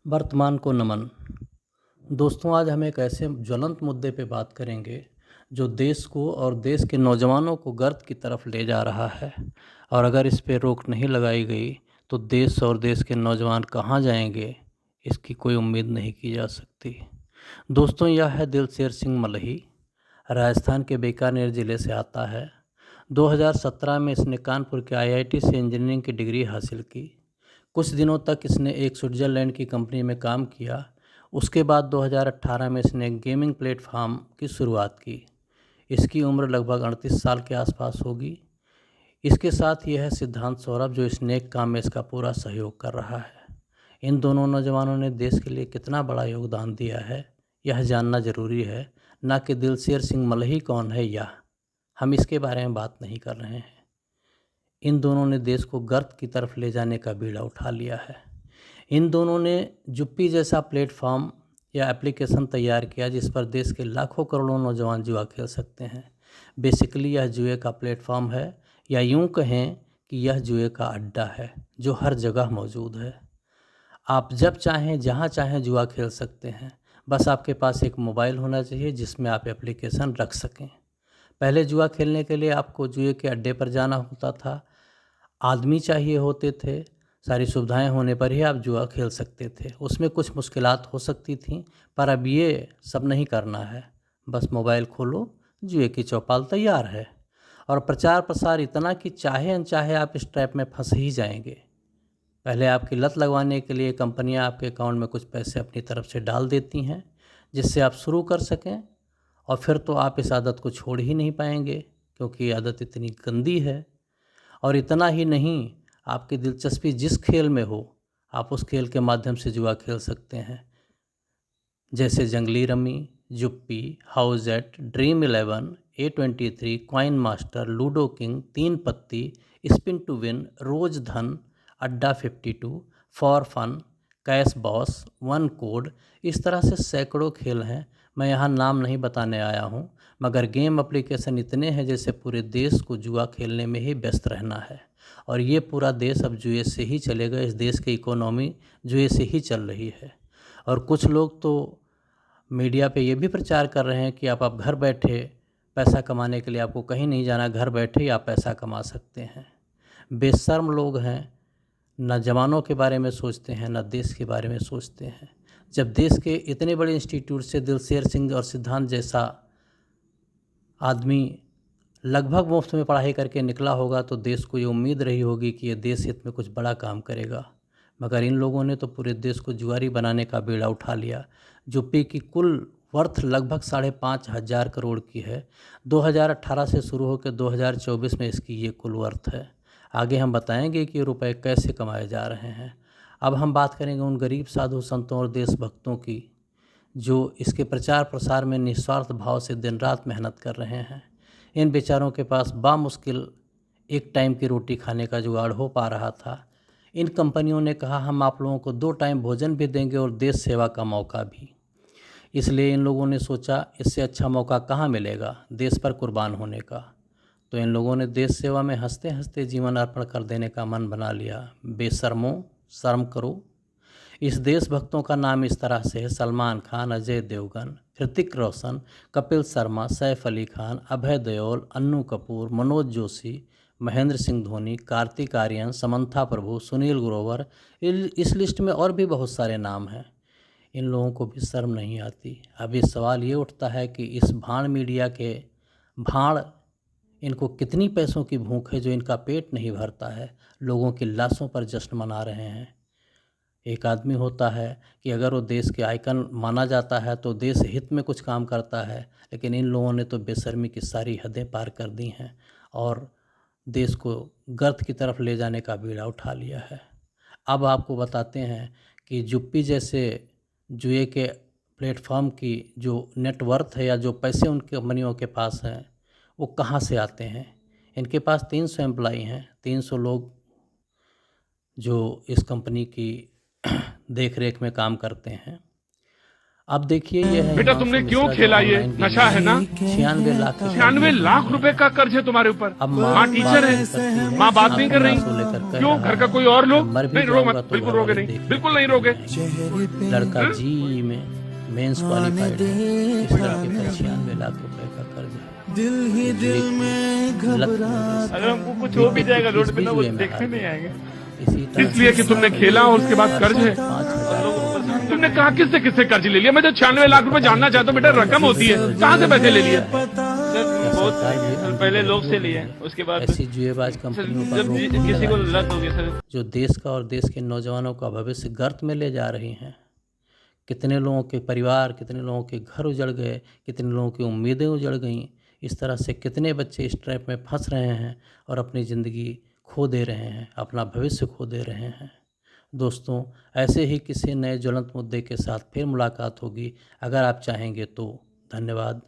वर्तमान को नमन। दोस्तों, आज हम एक ऐसे ज्वलंत मुद्दे पे बात करेंगे जो देश को और देश के नौजवानों को गर्त की तरफ ले जा रहा है। और अगर इस पे रोक नहीं लगाई गई तो देश और देश के नौजवान कहाँ जाएंगे, इसकी कोई उम्मीद नहीं की जा सकती। दोस्तों, यह है दिलशेर सिंह मलही। राजस्थान के बीकानेर ज़िले से आता है। 2017 में इसने कानपुर के आईआईटी से इंजीनियरिंग की डिग्री हासिल की। कुछ दिनों तक इसने एक स्विट्ज़रलैंड की कंपनी में काम किया। उसके बाद 2018 में इसने एक गेमिंग प्लेटफॉर्म की शुरुआत की। इसकी उम्र लगभग 38 साल के आसपास होगी। इसके साथ यह है सिद्धांत सौरभ, जो स्नेक काम में इसका पूरा सहयोग कर रहा है। इन दोनों नौजवानों ने देश के लिए कितना बड़ा योगदान दिया है, यह जानना ज़रूरी है, ना कि दिलशेर सिंह मलही कौन है। यह हम इसके बारे में बात नहीं कर रहे हैं। इन दोनों ने देश को गर्त की तरफ ले जाने का बीड़ा उठा लिया है। इन दोनों ने जुप्पी जैसा प्लेटफॉर्म या एप्लीकेशन तैयार किया जिस पर देश के लाखों करोड़ों नौजवान जुआ खेल सकते हैं। बेसिकली यह जुए का प्लेटफॉर्म है, या यूं कहें कि यह जुए का अड्डा है जो हर जगह मौजूद है। आप जब चाहें जहां चाहें जुआ खेल सकते हैं। बस आपके पास एक मोबाइल होना चाहिए जिसमें आप एप्लीकेशन रख सकें। पहले जुआ खेलने के लिए आपको जुए के अड्डे पर जाना होता था, आदमी चाहिए होते थे, सारी सुविधाएं होने पर ही आप जुआ खेल सकते थे। उसमें कुछ मुश्किलात हो सकती थीं, पर अब ये सब नहीं करना है। बस मोबाइल खोलो, जुए की चौपाल तैयार है। और प्रचार प्रसार इतना कि चाहे अनचाहे आप इस ट्रैप में फंस ही जाएंगे। पहले आपकी लत लगवाने के लिए कंपनियां आपके अकाउंट में कुछ पैसे अपनी तरफ से डाल देती हैं जिससे आप शुरू कर सकें, और फिर तो आप इस आदत को छोड़ ही नहीं पाएंगे क्योंकि ये आदत इतनी गंदी है। और इतना ही नहीं, आपकी दिलचस्पी जिस खेल में हो, आप उस खेल के माध्यम से जुआ खेल सकते हैं, जैसे Junglee rummy, Zupee, Howzat, Dream 11, A23, coin master, ludo king, Teen Patti, spin to win, Rozdhan, Adda 52, for fun, cash boss, one code. इस तरह से सैकड़ों खेल हैं। मैं यहाँ नाम नहीं बताने आया हूँ, मगर गेम एप्लीकेशन इतने हैं जैसे पूरे देश को जुआ खेलने में ही व्यस्त रहना है। और ये पूरा देश अब जुए से ही चलेगा। इस देश की इकोनॉमी जुए से ही चल रही है। और कुछ लोग तो मीडिया पे ये भी प्रचार कर रहे हैं कि आप घर बैठे पैसा कमाने के लिए आपको कहीं नहीं जाना, घर बैठे ही आप पैसा कमा सकते हैं। बेशर्म लोग हैं, न जवानों के बारे में सोचते हैं, न देश के बारे में सोचते हैं। जब देश के इतने बड़े इंस्टीट्यूट से दिलशेर सिंह और सिद्धांत जैसा आदमी लगभग मुफ्त में पढ़ाई करके निकला होगा तो देश को ये उम्मीद रही होगी कि ये देश हित में कुछ बड़ा काम करेगा। मगर इन लोगों ने तो पूरे देश को जुआरी बनाने का बीड़ा उठा लिया। यूपी की कुल वर्थ लगभग 5,500 करोड़ की है। 2018 से शुरू होकर 2024 में इसकी ये कुल वर्थ है। आगे हम बताएंगे कि ये रुपए कैसे कमाए जा रहे हैं। अब हम बात करेंगे उन गरीब साधु संतों और देशभक्तों की जो इसके प्रचार प्रसार में निस्वार्थ भाव से दिन रात मेहनत कर रहे हैं। इन बेचारों के पास बामुश्किल एक टाइम की रोटी खाने का जुगाड़ हो पा रहा था। इन कंपनियों ने कहा हम आप लोगों को 2 टाइम भोजन भी देंगे और देश सेवा का मौका भी। इसलिए इन लोगों ने सोचा इससे अच्छा मौका कहाँ मिलेगा देश पर कुर्बान होने का। तो इन लोगों ने देश सेवा में हंसते हंसते जीवन अर्पण कर देने का मन बना लिया। बेशर्मों, शर्म करो। इस देशभक्तों का नाम इस तरह से है: सलमान खान, अजय देवगन, ऋतिक रोशन, कपिल शर्मा, सैफ अली खान, अभय देओल, अन्नू कपूर, मनोज जोशी, महेंद्र सिंह धोनी, कार्तिक आर्यन, समंथा प्रभु, सुनील ग्रोवर। इस लिस्ट में और भी बहुत सारे नाम हैं। इन लोगों को भी शर्म नहीं आती। अभी सवाल ये उठता है कि इस भाड़ मीडिया के भाड़, इनको कितनी पैसों की भूख है जो इनका पेट नहीं भरता है। लोगों की लाशों पर जश्न मना रहे हैं। एक आदमी होता है कि अगर वो देश के आइकन माना जाता है तो देश हित में कुछ काम करता है, लेकिन इन लोगों ने तो बेशर्मी की सारी हदें पार कर दी हैं और देश को गर्त की तरफ ले जाने का बीड़ा उठा लिया है। अब आपको बताते हैं कि जुप्पी जैसे जुए के प्लेटफॉर्म की जो नेटवर्थ है या जो पैसे उन कंपनियों के पास हैं वो कहाँ से आते हैं। इनके पास 300 एम्प्लॉई हैं, 300 लोग जो इस कंपनी की देख रेख में काम करते हैं। अब देखिए ये है बेटा तुमने क्यों खेला ये? नशा है ना? 96 लाख 96 लाख रुपए का कर्ज है तुम्हारे ऊपर। अब माँ टीचर है, माँ बात नहीं कर रही, क्यों? घर का कोई और लोग? नहीं रो मत, बिल्कुल रोगे नहीं, बिल्कुल नहीं रोगे। लड़का जी में मेंस क्वालिफाइड है, इस लड़के पर 96 लाख रुपए का कर्ज है। दिल ही दिल में घबरा, अगर हमको कुछ हो भी जाएगा रोड पे ना, वो देखने नहीं आएंगे। इसी तरह इसलिए कि तुमने खेला और उसके बाद कर्ज है। 5,000 तुमने कहा किससे किससे कर्ज ले लिया? मैं तो 96 लाख रुपए जानना चाहता हूँ बेटा, रकम होती है, कहाँ से पैसे ले लिए? सर पहले लोग से लिए, उसके बाद ऐसी जुएबाज कंपनियों पर जब रोक किसी को लगानी लत होगी सर। जो देश का और देश के नौजवानों का भविष्य गर्त में ले जा रही हैं। कितने लोगों के परिवार, कितने लोगों के घर उजड़ गए, कितने लोगों की उम्मीदें उजड़ गईं। इस तरह से कितने बच्चे इस ट्रैप में फंस रहे हैं और अपनी ज़िंदगी खो दे रहे हैं, अपना भविष्य खो दे रहे हैं। दोस्तों, ऐसे ही किसी नए ज्वलंत मुद्दे के साथ फिर मुलाकात होगी, अगर आप चाहेंगे तो। धन्यवाद।